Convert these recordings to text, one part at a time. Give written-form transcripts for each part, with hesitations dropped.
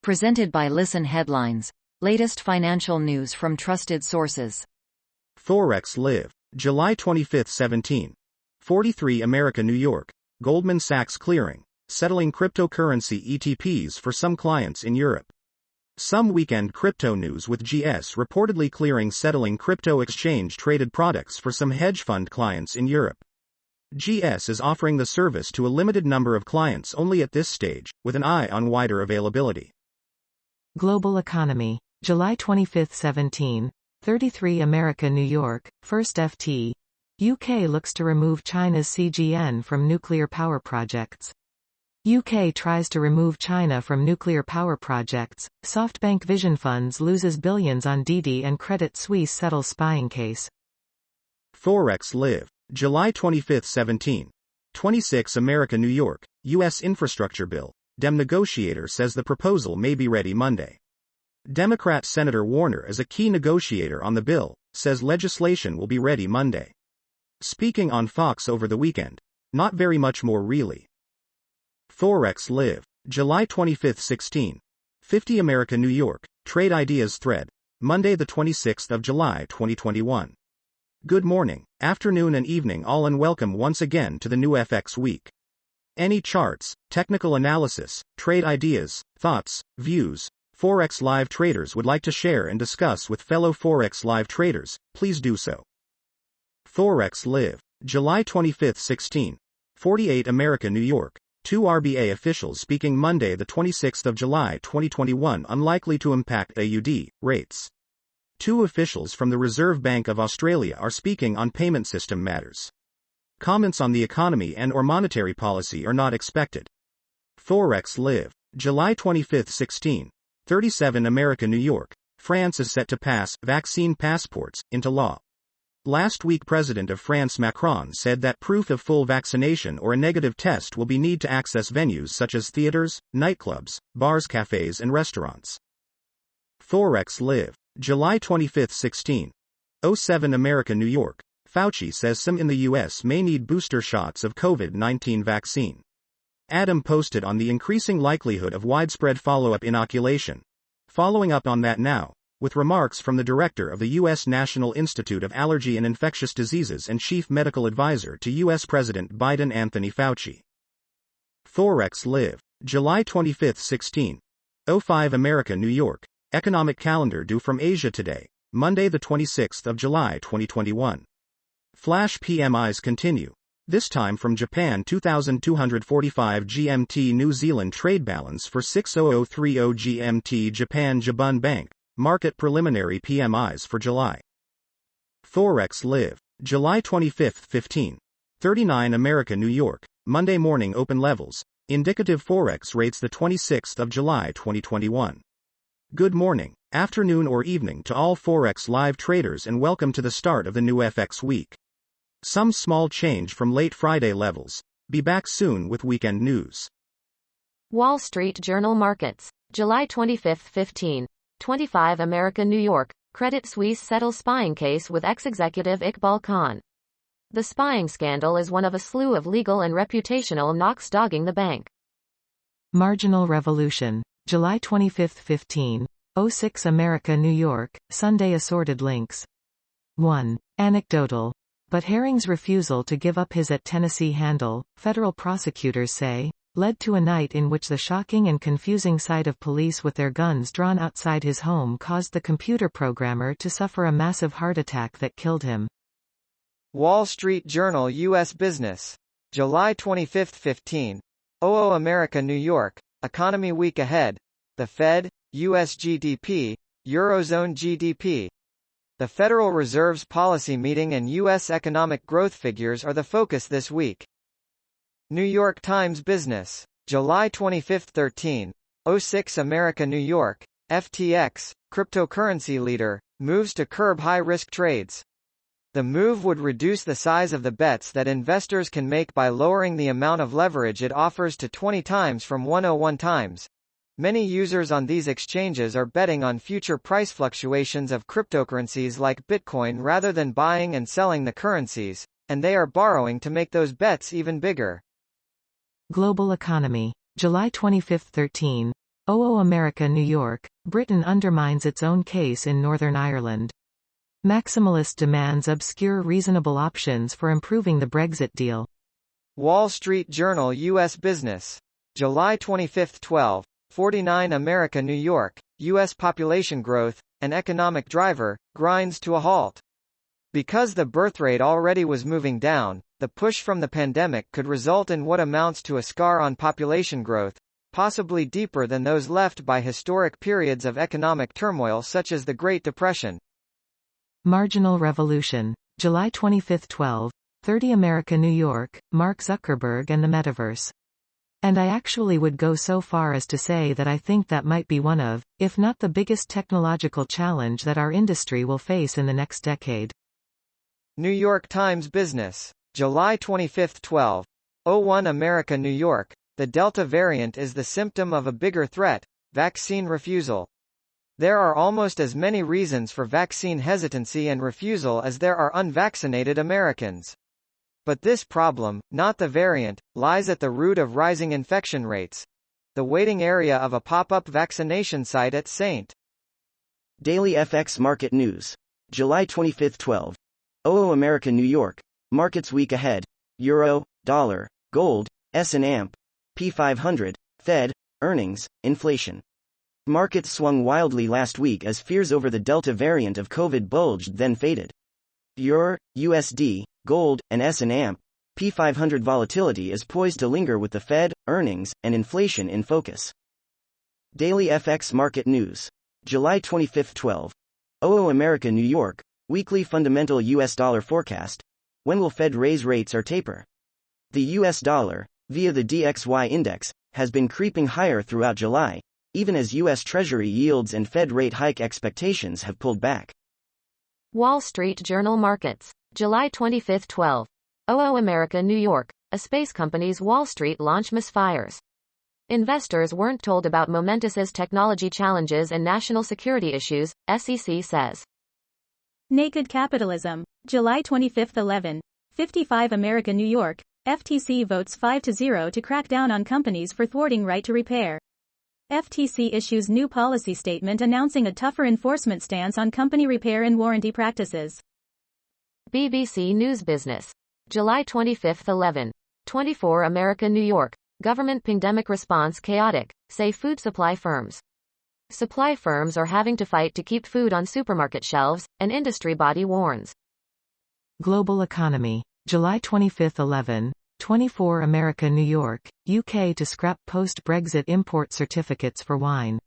Presented by Listen Headlines. Latest financial news from trusted sources. Forex Live. July 25, 17:43 America, New York. Goldman Sachs clearing, settling cryptocurrency ETPs for some clients in Europe. Some weekend crypto news with GS reportedly clearing settling crypto exchange-traded products for some hedge fund clients in Europe. GS is offering the service to a limited number of clients only at this stage, with an eye on wider availability. Global economy. July 25, 17:33 America, New York. FirstFT. UK looks to remove China's CGN from nuclear power projects. UK tries to remove China from nuclear power projects. SoftBank Vision Funds loses billions on Didi and Credit Suisse settles spying case. Forex Live. July 25, 17:26 America, New York. U.S. infrastructure bill. Dem negotiator says the proposal may be ready Monday. Democrat Senator Warner is a key negotiator on the bill, says legislation will be ready Monday. Speaking on Fox over the weekend. Not very much more really. Forex Live. July 25, 16:50 America, New York. Trade Ideas thread. Monday the 26th of July 2021. Good morning, afternoon and evening all, and welcome once again to the new FX week. Any charts, technical analysis, trade ideas, thoughts, views, Forex Live traders would like to share and discuss with fellow Forex Live traders, please do so. Forex Live. July 25, 16:48 America, New York. Two RBA officials speaking Monday the 26th of July 2021 unlikely to impact AUD rates. Two officials from the Reserve Bank of Australia are speaking on payment system matters. Comments on the economy and or monetary policy are not expected. Forex Live. July 25, 16:37 America, New York. France is set to pass vaccine passports into law. Last week President of France Macron said that proof of full vaccination or a negative test will be needed to access venues such as theaters, nightclubs, bars, cafes and restaurants. Forex Live. July 25, 16:07 America, New York. Fauci says some in the U.S. may need booster shots of COVID-19 vaccine. Adam posted on the increasing likelihood of widespread follow-up inoculation. Following up on that now, with remarks from the director of the U.S. National Institute of Allergy and Infectious Diseases and chief medical advisor to U.S. President Biden Anthony Fauci. Forex Live. July 25, 16:05 America, New York. Economic calendar due from Asia today, Monday the 26th of July 2021. Flash PMIs continue. This time from Japan, 2,245 GMT. New Zealand trade balance for 60030 GMT. Japan Jabun Bank. Market preliminary PMIs for July. Forex Live. July 25, 15:39 America, New York. Monday morning open levels. Indicative Forex rates the 26th of July 2021. Good morning, afternoon or evening to all Forex Live traders and welcome to the start of the new FX week. Some small change from late Friday levels. Be back soon with weekend news. Wall Street Journal Markets. July 25, 15:25 America, New York. Credit Suisse settles spying case with ex-executive Iqbal Khan. The spying scandal is one of a slew of legal and reputational knocks dogging the bank. Marginal Revolution. July 25, 15:06 America, New York. Sunday assorted links. 1. Anecdotal. But Herring's refusal to give up his at Tennessee handle, federal prosecutors say, led to a night in which the shocking and confusing sight of police with their guns drawn outside his home caused the computer programmer to suffer a massive heart attack that killed him. Wall Street Journal U.S. Business. July 25, 15:00 America, New York. Economy week ahead. The Fed, U.S. GDP, Eurozone GDP. The Federal Reserve's policy meeting and U.S. economic growth figures are the focus this week. New York Times Business. July 25, 13:06 America, New York. FTX, cryptocurrency leader, moves to curb high-risk trades. The move would reduce the size of the bets that investors can make by lowering the amount of leverage it offers to 20 times from 101 times. Many users on these exchanges are betting on future price fluctuations of cryptocurrencies like Bitcoin rather than buying and selling the currencies, and they are borrowing to make those bets even bigger. Global economy. July 25, OO America New York, Britain undermines its own case in Northern Ireland. Maximalist demands obscure reasonable options for improving the Brexit deal. Wall Street Journal U.S. Business. July 25, 12:49 America New York, U.S. population growth, an economic driver, grinds to a halt. Because the birthrate already was moving down, the push from the pandemic could result in what amounts to a scar on population growth, possibly deeper than those left by historic periods of economic turmoil such as the Great Depression. Marginal Revolution. July 25, 12:30 America New York, Mark Zuckerberg and the Metaverse. And I actually would go so far as to say that I think that might be one of, if not the biggest technological challenge that our industry will face in the next decade. New York Times Business. July 25, 12:01 America New York, the Delta variant is the symptom of a bigger threat, vaccine refusal. There are almost as many reasons for vaccine hesitancy and refusal as there are unvaccinated Americans. But this problem, not the variant, lies at the root of rising infection rates. The waiting area of a pop-up vaccination site at St. Daily FX Market News. July 25, 12:00 America New York, markets week ahead, Euro, Dollar, Gold, S&P 500, Fed, earnings, inflation. Markets swung wildly last week as fears over the Delta variant of COVID bulged then faded. Euro, USD, Gold, and S&P 500 volatility is poised to linger with the Fed, earnings, and inflation in focus. Daily FX Market News. July 25, 12:00 America New York, weekly fundamental US dollar forecast. When will Fed raise rates or taper? The US dollar, via the DXY index, has been creeping higher throughout July, even as US Treasury yields and Fed rate hike expectations have pulled back. Wall Street Journal Markets. July 25, 12:00 America New York, a space company's Wall Street launch misfires. Investors weren't told about Momentus's technology challenges and national security issues, SEC says. Naked Capitalism. July 25, 11:55 America New York, FTC votes 5-0 to crack down on companies for thwarting right to repair. FTC issues new policy statement announcing a tougher enforcement stance on company repair and warranty practices. BBC News Business. July 25, 11:24 America New York, government pandemic response chaotic, say food supply firms. Supply firms are having to fight to keep food on supermarket shelves, an industry body warns. Global Economy. July 25, 11:24 America New York, UK to scrap post-Brexit import certificates for wine.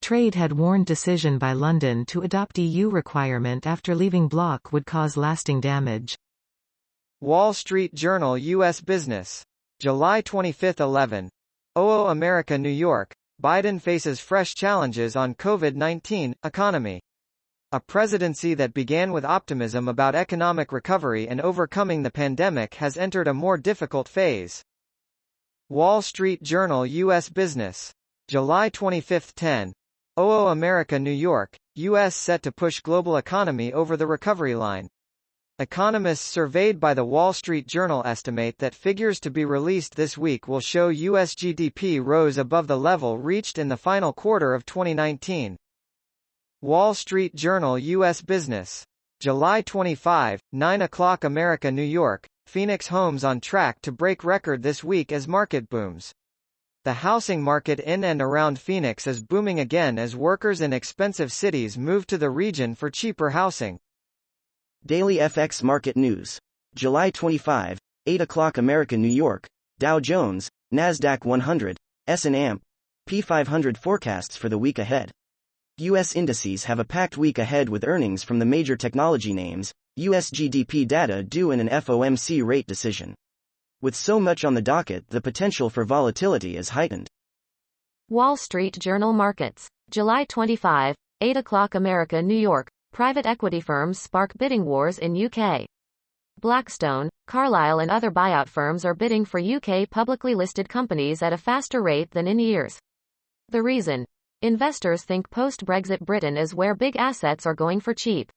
Trade had warned decision by London to adopt EU requirement after leaving bloc would cause lasting damage. Wall Street Journal U.S. Business. July 25, 11:00 America New York, Biden faces fresh challenges on COVID-19 economy. A presidency that began with optimism about economic recovery and overcoming the pandemic has entered a more difficult phase. Wall Street Journal U.S. Business. July 25, 10:00 America New York, U.S. set to push global economy over the recovery line. Economists surveyed by the Wall Street Journal estimate that figures to be released this week will show U.S. GDP rose above the level reached in the final quarter of 2019. Wall Street Journal U.S. Business. July 25, 9:00 America New York, Phoenix homes on track to break record this week as market booms. The housing market in and around Phoenix is booming again as workers in expensive cities move to the region for cheaper housing. Daily FX Market News. July 25, 8:00 America New York, Dow Jones, Nasdaq 100, S&P 500 forecasts for the week ahead. U.S. indices have a packed week ahead with earnings from the major technology names, U.S. GDP data due and an FOMC rate decision. With so much on the docket, the potential for volatility is heightened. Wall Street Journal Markets. July 25, 8:00 America New York, private equity firms spark bidding wars in UK. Blackstone, Carlyle and other buyout firms are bidding for UK publicly listed companies at a faster rate than in years. The reason? Investors think post-Brexit Britain is where big assets are going for cheap.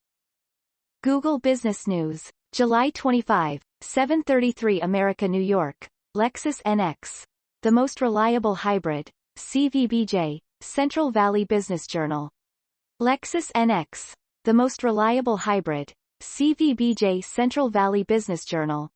Google Business News. July 25, 7:33 America New York, Lexus NX. The most reliable hybrid. CVBJ, Central Valley Business Journal. Lexus NX, the most reliable hybrid. CVBJ Central Valley Business Journal.